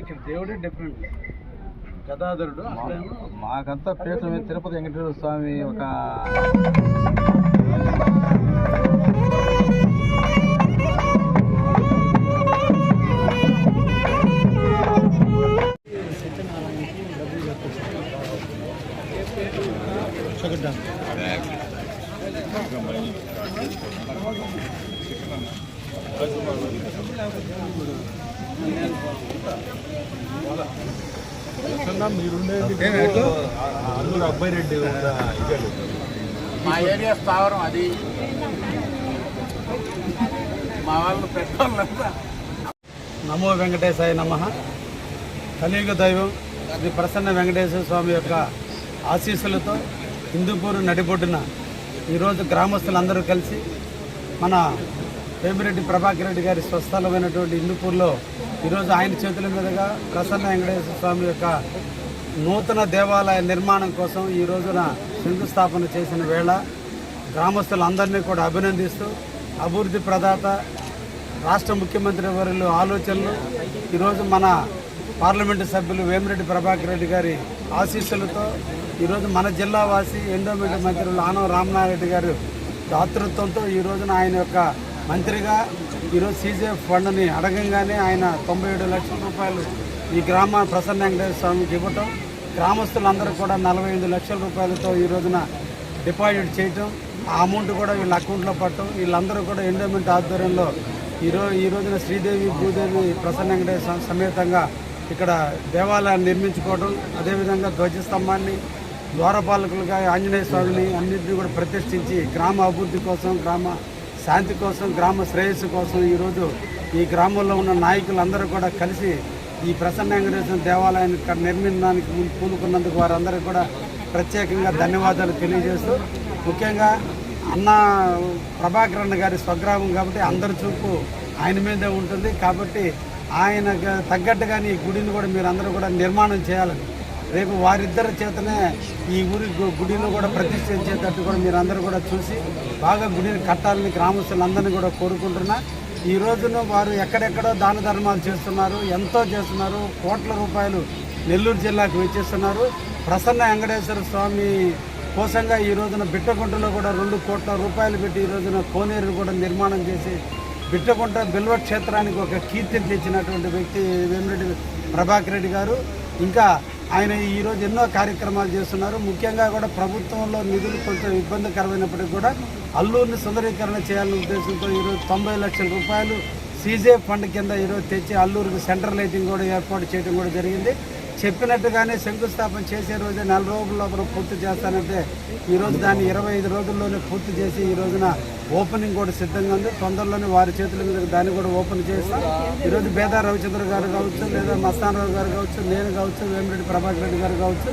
ఇక్కడ దేవుడే డిఫరెంట్ గదాధరుడు. మాకంతా పీఠం తిరుపతి వెంకటేశ్వర స్వామి ఒక అల్లూరు అబ్బాయి రెడ్డి మా ఏరియా స్థావరం అది. మా వాళ్ళు పెద్దవాళ్ళంతా. నమో వెంకటేశాయ నమః. కలియుగ దైవం శ్రీ ప్రసన్న వెంకటేశ్వర స్వామి యొక్క ఆశీస్సులతో హిందూపూర్ నడిబొడ్డున ఈరోజు గ్రామస్తులందరూ కలిసి మన వేమిరెడ్డి ప్రభాకర్ రెడ్డి గారి స్వస్థలమైనటువంటి హిందూపూర్లో ఈరోజు ఆయన చేతుల మీదుగా ప్రసన్న వెంకటేశ్వర స్వామి యొక్క నూతన దేవాలయ నిర్మాణం కోసం ఈ రోజున శంకుస్థాపన చేసిన వేళ గ్రామస్తులందరినీ కూడా అభినందిస్తూ అభివృద్ధి ప్రదాత రాష్ట్ర ముఖ్యమంత్రి వర్యులు ఆలోచనలు ఈరోజు మన పార్లమెంటు సభ్యులు వేమిరెడ్డి ప్రభాకర్ రెడ్డి గారి ఆశీస్సులతో ఈరోజు మన జిల్లా వాసి ఎండోమెంట్ మంత్రులు ఆనం రామనారెడ్డి గారు దాతృత్వంతో ఈ రోజున ఆయన యొక్క మంత్రిగా ఈరోజు సీజీఎఫ్ ఫండ్ని అడగంగానే ఆయన 97 లక్షల రూపాయలు ఈ గ్రామ ప్రసన్న వెంకటేశ్వర స్వామికి ఇవ్వటం, గ్రామస్తులందరూ కూడా 45 లక్షల రూపాయలతో ఈ రోజున డిపాజిట్ చేయటం, ఆ అమౌంట్ కూడా వీళ్ళ అకౌంట్లో పట్టడం, వీళ్ళందరూ కూడా ఎండోమెంట్ ఆధ్వర్యంలో ఈ రోజున శ్రీదేవి భూదేవి ప్రసన్న వెంకటేశ్వర సమేతంగా ఇక్కడ దేవాలయాన్ని నిర్మించుకోవడం, అదేవిధంగా ధ్వజస్తంభాన్ని, ద్వారపాలకులుగా ఆంజనేయ స్వామిని అన్నింటినీ కూడా ప్రతిష్ఠించి గ్రామ అభివృద్ధి కోసం, గ్రామ శాంతి కోసం, గ్రామ శ్రేయస్సు కోసం ఈరోజు ఈ గ్రామంలో ఉన్న నాయకులందరూ కూడా కలిసి ఈ ప్రసన్న వెంకటేశ్వర దేవాలయాన్ని ఇక్కడ నిర్మించడానికి పూనుకున్నందుకు వారందరికీ కూడా ప్రత్యేకంగా ధన్యవాదాలు తెలియజేస్తూ, ముఖ్యంగా అన్న ప్రభాకర్ అన్న గారి స్వగ్రామం కాబట్టి అందరి చూపు ఆయన మీదే ఉంటుంది. కాబట్టి ఆయనకు తగ్గట్టుగానే ఈ గుడిని కూడా మీరందరూ కూడా నిర్మాణం చేయాలని, రేపు వారిద్దరి చేతనే ఈ ఊరి గుడిని కూడా ప్రతిష్ఠించేటట్టు కూడా మీరందరూ కూడా చూసి బాగా గుడిని కట్టాలని గ్రామస్తులందరినీ కూడా కోరుకుంటున్నా. ఈ రోజున వారు ఎక్కడెక్కడో దాన ధర్మాలు చేస్తున్నారు, ఎంతో చేస్తున్నారు, కోట్ల రూపాయలు నెల్లూరు జిల్లాకు వెచ్చిస్తున్నారు. ప్రసన్న వెంకటేశ్వర స్వామి కోసంగా ఈ రోజున బిట్టగుంటలో కూడా 2 కోట్ల రూపాయలు పెట్టి ఈ రోజున కోనేరు కూడా నిర్మాణం చేసి బిట్టగుంట బిల్వ క్షేత్రానికి ఒక కీర్తిని తెచ్చినటువంటి వ్యక్తి వేమిరెడ్డి ప్రభాకర్ రెడ్డి గారు. ఇంకా ఆయన ఈరోజు ఎన్నో కార్యక్రమాలు చేస్తున్నారు. ముఖ్యంగా కూడా ప్రభుత్వంలో నిధులు కొంచెం ఇబ్బందికరమైనప్పటికీ కూడా అల్లూరుని సుందరీకరణ చేయాలనే ఉద్దేశంతో ఈరోజు 90 లక్షల రూపాయలు సీజీఎఫ్ ఫండ్ కింద ఈరోజు తెచ్చి అల్లూరుకి సెంట్రల్ లైటింగ్ కూడా ఏర్పాటు చేయడం కూడా జరిగింది. చెప్పినట్టుగానే శంకుస్థాపన చేసే రోజే 4 రోజుల లోపల పూర్తి చేస్తానంటే ఈరోజు దాన్ని 25 రోజుల్లోనే పూర్తి చేసి ఈ రోజున ఓపెనింగ్ కూడా సిద్ధంగా ఉంది. తొందరలోనే వారి చేతుల మీద దాన్ని కూడా ఓపెన్ చేస్తాం. ఈరోజు బేదా రవిచంద్ర గారు కావచ్చు, లేదా మస్తానరావు గారు కావచ్చు, నేను కావచ్చు, వేమిరెడ్డి ప్రభాకర్ రెడ్డి గారు కావచ్చు,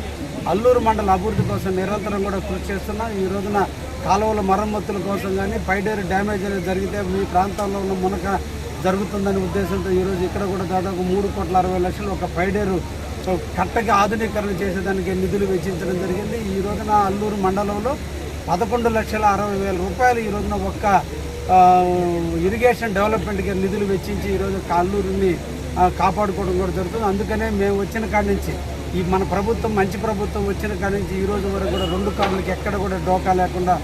అల్లూరు మండల అభివృద్ధి కోసం నిరంతరం కూడా కృషి చేస్తున్నాం. ఈ రోజున కాలువల మరమ్మతుల కోసం కానీ పైడేరు డ్యామేజ్ అనేది జరిగితే మీ ప్రాంతంలో ఉన్న మునక జరుగుతుందనే ఉద్దేశంతో ఈరోజు ఇక్కడ కూడా దాదాపు 3,60,00,000 ఒక పైడేరు కట్టకి ఆధునీకరణ చేసేదానికి నిధులు వెచ్చించడం జరిగింది. ఈ రోజున అల్లూరు మండలంలో 11,60,000 రూపాయలు ఈ రోజున ఒక్క ఇరిగేషన్ డెవలప్మెంట్కి నిధులు వెచ్చించి ఈరోజు అల్లూరుని కాపాడుకోవడం కూడా జరుగుతుంది. అందుకనే మేము వచ్చిన కాడి నుంచి మన ప్రభుత్వం మంచి ప్రభుత్వం వచ్చిన కాడి నుంచి ఈ రోజు వరకు కూడా 2 కార్లకి ఎక్కడ కూడా డోకా లేకుండా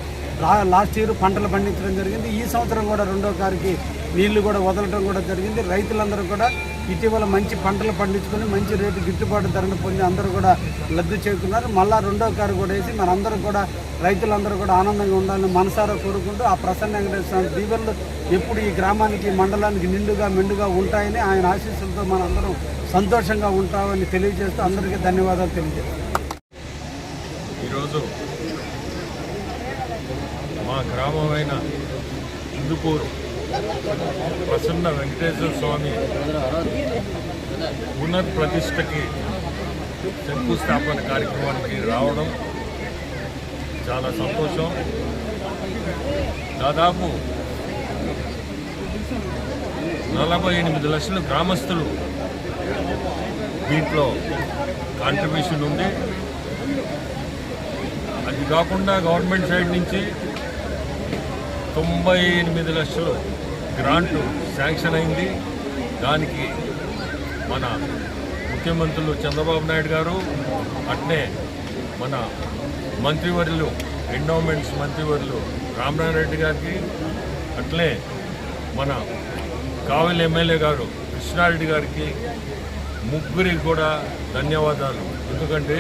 లాస్ట్ ఇయర్ పంటలు పండించడం జరిగింది. ఈ సంవత్సరం కూడా రెండో కారుకి నీళ్లు కూడా వదలటం కూడా జరిగింది. రైతులందరూ కూడా ఇటీవల మంచి పంటలు పండించుకొని మంచి రేటు గిట్టుబాటు ధరను పొంది అందరూ కూడా లబ్ధి చేస్తున్నారు. మళ్ళా రెండో కారు కూడా వేసి మనందరూ కూడా రైతులందరూ కూడా ఆనందంగా ఉండాలని మనసారా కోరుకుంటూ ఆ ప్రసన్న వెంకటేశ్వర స్వామి దీవెనలు ఎప్పుడు ఈ గ్రామానికి మండలానికి నిండుగా మెండుగా ఉంటాయని ఆయన ఆశీస్సులతో మనందరం సంతోషంగా ఉంటామని తెలియజేస్తూ అందరికీ ధన్యవాదాలు తెలియజేస్తాం. ఈరోజు మా గ్రామమైన ఇందుపూరు ప్రసన్న వెంకటేశ్వర స్వామి పునర్ప్రతిష్టకి శంకుస్థాపన కార్యక్రమానికి రావడం చాలా సంతోషం. దాదాపు 48 లక్షల గ్రామస్తులు దీంట్లో కాంట్రిబ్యూషన్ ఉంది. అది కాకుండా గవర్నమెంట్ సైడ్ నుంచి 98 లక్షలు గ్రాంటు శాంక్షన్ అయింది. దానికి మన ముఖ్యమంత్రులు చంద్రబాబు నాయుడు గారు అట్నే మన మంత్రివర్యులు ఎండోమెంట్స్ మంత్రివర్యులు రామనారాయణ గారికి అట్లే మన కావలి ఎమ్మెల్యే గారు కృష్ణారెడ్డి గారికి ముగ్గురికి కూడా ధన్యవాదాలు. ఎందుకంటే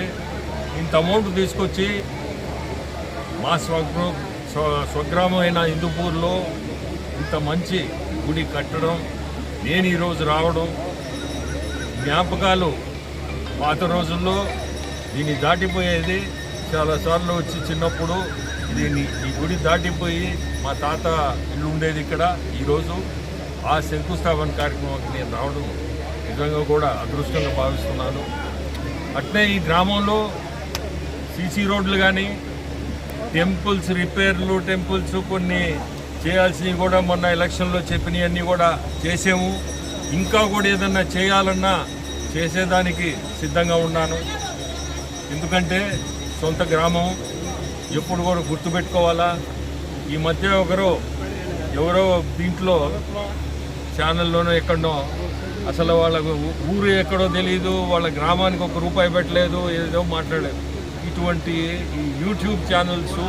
ఇంత అమౌంట్ తీసుకొచ్చి మా స్వగ్రామమైన హిందూపూర్లో ఇంత మంచి గుడి కట్టడం, నేను ఈరోజు రావడం జ్ఞాపకాలు. పాత రోజుల్లో దీన్ని దాటిపోయేది చాలాసార్లు వచ్చి చిన్నప్పుడు ఈ గుడి దాటిపోయి మా తాత ఇల్లు ఉండేది ఇక్కడ. ఈరోజు ఆ శంకుస్థాపన కార్యక్రమానికి నేను రావడం నిజంగా కూడా అదృష్టంగా భావిస్తున్నాను. అట్నే ఈ గ్రామంలో సీసీ రోడ్లు కానీ టెంపుల్స్ రిపేర్లు, టెంపుల్స్ కొన్ని చేయాల్సినవి కూడా మొన్న ఎలక్షన్లో చెప్పినవన్నీ కూడా చేసాము. ఇంకా కూడా ఏదన్నా చేయాలన్నా చేసేదానికి సిద్ధంగా ఉన్నాను. ఎందుకంటే సొంత గ్రామం ఎప్పుడు కూడా గుర్తుపెట్టుకోవాలా. ఈ మధ్య ఎవరో దీంట్లో ఛానల్లోనో ఎక్కడో అసలు వాళ్ళ ఊరు ఎక్కడో తెలియదు, వాళ్ళ గ్రామానికి ₹1 పెట్టలేదు, ఏదో మాట్లాడలేదు. ఇటువంటి ఈ యూట్యూబ్ ఛానల్స్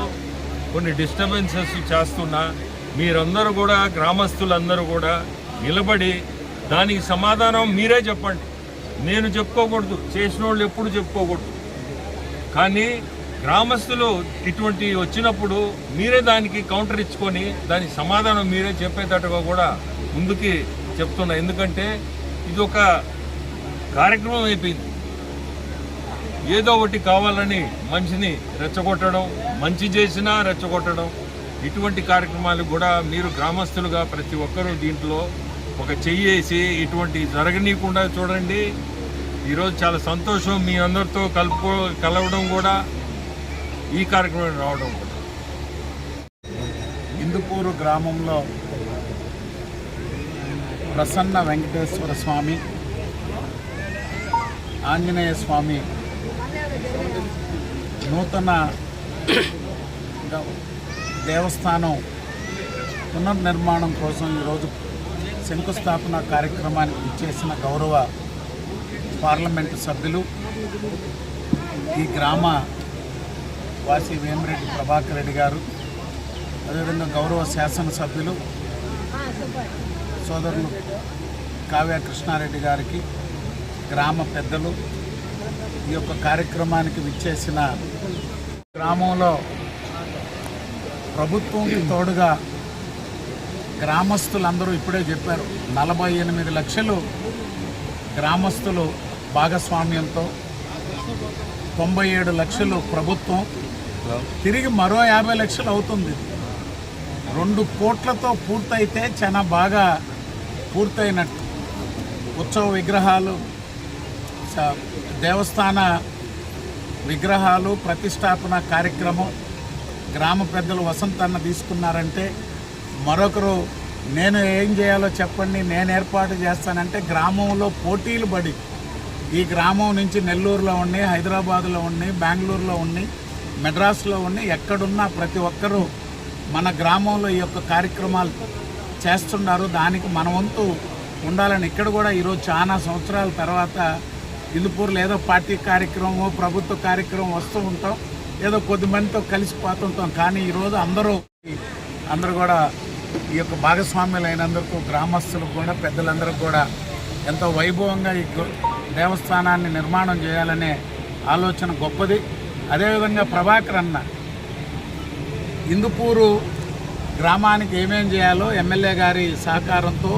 కొన్ని డిస్టర్బెన్సెస్ చేస్తున్నా మీరందరూ కూడా గ్రామస్తులందరూ కూడా నిలబడి దానికి సమాధానం మీరే చెప్పండి. నేను చెప్పుకోకూడదు, చేసిన వాళ్ళు ఎప్పుడు చెప్పుకోకూడదు. కానీ గ్రామస్తులు ఇటువంటి వచ్చినప్పుడు మీరే దానికి కౌంటర్ ఇచ్చుకొని దానికి సమాధానం మీరే చెప్పేటట్టుగా కూడా ముందుకి చెప్తున్నా. ఎందుకంటే ఇది ఒక కార్యక్రమం అయిపోయింది. ఏదో ఒకటి కావాలని మనిషిని రెచ్చగొట్టడం, మంచి చేసినా రెచ్చగొట్టడం, ఇటువంటి కార్యక్రమాలు కూడా మీరు గ్రామస్తులుగా ప్రతి ఒక్కరూ దీంట్లో ఒక చెయ్యేసి ఇటువంటి జరగనీయకుండా చూడండి. ఈరోజు చాలా సంతోషం మీ అందరితో కలవడం కూడా, ఈ కార్యక్రమం రావడం కూడా. ఇందుపూరు గ్రామంలో ప్రసన్న వెంకటేశ్వర స్వామి, ఆంజనేయ స్వామి నూతన దేవస్థానం పునర్నిర్మాణం కోసం ఈరోజు శంకుస్థాపన కార్యక్రమానికి ఇచ్చేసిన గౌరవ పార్లమెంటు సభ్యులు, ఈ గ్రామ వాసి వేమిరెడ్డి ప్రభాకర్ రెడ్డి గారు, అదేవిధంగా గౌరవ శాసనసభ్యులు సోదరులు కావ్య కృష్ణారెడ్డి గారికి, గ్రామ పెద్దలు, ఈ యొక్క కార్యక్రమానికి విచ్చేసిన గ్రామంలో ప్రభుత్వంకి తోడుగా గ్రామస్తులందరూ ఇప్పుడే చెప్పారు 48 లక్షలు గ్రామస్తులు భాగస్వామ్యంతో 97 లక్షలు ప్రభుత్వం, తిరిగి మరో 50 లక్షలు అవుతుంది. 2 కోట్లతో పూర్తయితే చాలా బాగా పూర్తయినట్టు. ఉత్సవ విగ్రహాలు, దేవస్థాన విగ్రహాలు ప్రతిష్టాపన కార్యక్రమం గ్రామ పెద్దలు వసంతన్న తీసుకున్నారంటే, మరొకరు నేను ఏం చేయాలో చెప్పండి నేను ఏర్పాటు చేస్తానంటే గ్రామంలో పోటీలు పడి ఈ గ్రామం నుంచి నెల్లూరులో ఉన్నాయి, హైదరాబాదులో ఉన్నాయి, బెంగళూరులో ఉన్నాయి, మెడ్రాస్లో ఉన్నాయి, ఎక్కడున్నా ప్రతి ఒక్కరూ మన గ్రామంలో ఈ యొక్క కార్యక్రమాలు చేస్తున్నారు. దానికి మన వంతు ఉండాలని ఇక్కడ కూడా ఈరోజు చాలా సంవత్సరాల తర్వాత ఇందుపూర్లో ఏదో పార్టీ కార్యక్రమం ప్రభుత్వ కార్యక్రమం వస్తూ ఉంటాం. ఏదో కొద్ది మందితో కలిసిపోతుంటాం. కానీ ఈరోజు అందరూ కూడా ఈ యొక్క భాగస్వామ్యులు అయినందుకు గ్రామస్తులకు కూడా పెద్దలందరికీ కూడా ఎంతో వైభవంగా ఈ దేవస్థానాన్ని నిర్మాణం చేయాలనే ఆలోచన గొప్పది. అదేవిధంగా ప్రభాకర్ అన్న ఇందుపూరు గ్రామానికి ఏమేం చేయాలో ఎమ్మెల్యే గారి సహకారంతో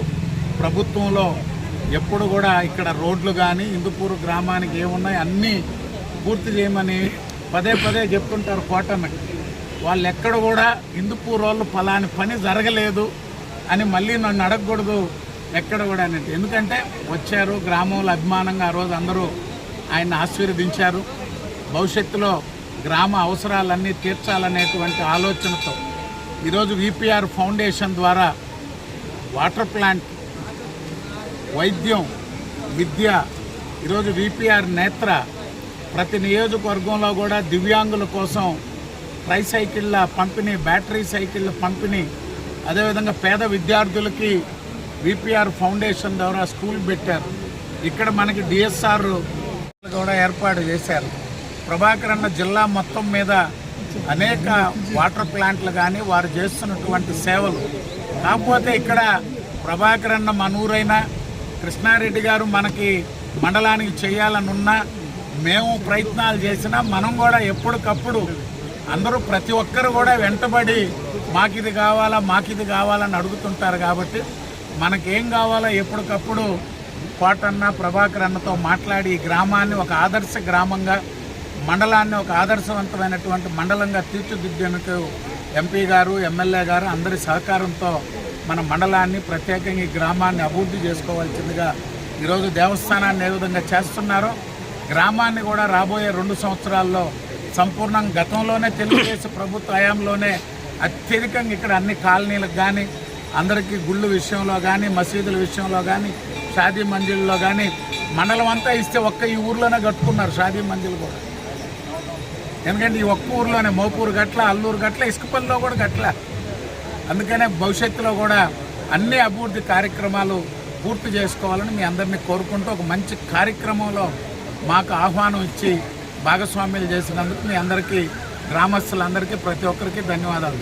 ప్రభుత్వంలో ఎప్పుడు కూడా ఇక్కడ రోడ్లు కానీ ఇందుపూరు గ్రామానికి ఏమున్నాయి అన్నీ పూర్తి చేయమని పదే చెప్తుంటారు కోటన్నకి. వాళ్ళు ఎక్కడ కూడా ఇందుపూరు వాళ్ళు ఫలాని పని జరగలేదు అని మళ్ళీ నన్ను అడగకూడదు ఎక్కడ కూడా అనేది. ఎందుకంటే వచ్చారు గ్రామంలో అభిమానంగా ఆ రోజు అందరూ ఆయన ఆశీర్వదించారు. భవిష్యత్తులో గ్రామ అవసరాలన్నీ తీర్చాలనేటువంటి ఆలోచనతో ఈరోజు విపిఆర్ ఫౌండేషన్ ద్వారా వాటర్ ప్లాంట్, వైద్యం, విద్య, ఈరోజు విపిఆర్ నేత్ర, ప్రతి నియోజకవర్గంలో కూడా దివ్యాంగుల కోసం ట్రైసైకిళ్ళ పంపిణీ, బ్యాటరీ సైకిళ్ళ పంపిణీ, అదేవిధంగా పేద విద్యార్థులకి విపిఆర్ ఫౌండేషన్ ద్వారా స్కూల్ పెట్టారు. ఇక్కడ మనకి డిఎస్ఆర్ కూడా ఏర్పాటు చేశారు. ప్రభాకర్ అన్న జిల్లా మొత్తం మీద అనేక వాటర్ ప్లాంట్లు కానీ వారు చేస్తున్నటువంటి సేవలు. కాకపోతే ఇక్కడ ప్రభాకర్ అన్న మనూరైనా కృష్ణారెడ్డి గారు మనకి మండలానికి చేయాలనున్నా మేము ప్రయత్నాలు చేసినా మనం కూడా ఎప్పటికప్పుడు అందరూ ప్రతి ఒక్కరు కూడా వెంటబడి మాకిది కావాలని అడుగుతుంటారు. కాబట్టి మనకేం కావాలో ఎప్పటికప్పుడు కోటన్న ప్రభాకర్ అన్నతో మాట్లాడి ఈ గ్రామాన్ని ఒక ఆదర్శ గ్రామంగా, మండలాన్ని ఒక ఆదర్శవంతమైనటువంటి మండలంగా తీర్చిదిద్దేందుకు ఎంపీ గారు, ఎమ్మెల్యే గారు అందరి సహకారంతో మన మండలాన్ని, ప్రత్యేకంగా ఈ గ్రామాన్ని అభివృద్ధి చేసుకోవాల్సిందిగా ఈరోజు దేవస్థానాన్ని ఏ విధంగా చేస్తున్నారో గ్రామాన్ని కూడా రాబోయే 2 సంవత్సరాల్లో సంపూర్ణంగా, గతంలోనే తెలుగుదేశం ప్రభుత్వ హయాంలోనే అత్యధికంగా ఇక్కడ అన్ని కాలనీలకు కానీ, అందరికీ గుళ్ళు విషయంలో కానీ, మసీదుల విషయంలో కానీ, షాదీ మందిర్లో కానీ మండలం అంతా ఇస్తే ఈ ఊర్లోనే కట్టుకున్నారు షాదీ మందిర్లు కూడా. ఎందుకంటే ఈ ఒక్క ఊర్లోనే మోపూరు గట్ల, అల్లూరు గట్ల, ఇసుకపల్లిలో కూడా గట్ల. అందుకనే భవిష్యత్తులో కూడా అన్ని అభివృద్ధి కార్యక్రమాలు పూర్తి చేసుకోవాలని మీ అందరినీ కోరుకుంటూ ఒక మంచి కార్యక్రమంలో మాకు ఆహ్వానం ఇచ్చి భాగస్వామ్యాలు చేసినందుకు మీ అందరికీ, గ్రామస్తులందరికీ, ప్రతి ఒక్కరికి ధన్యవాదాలు.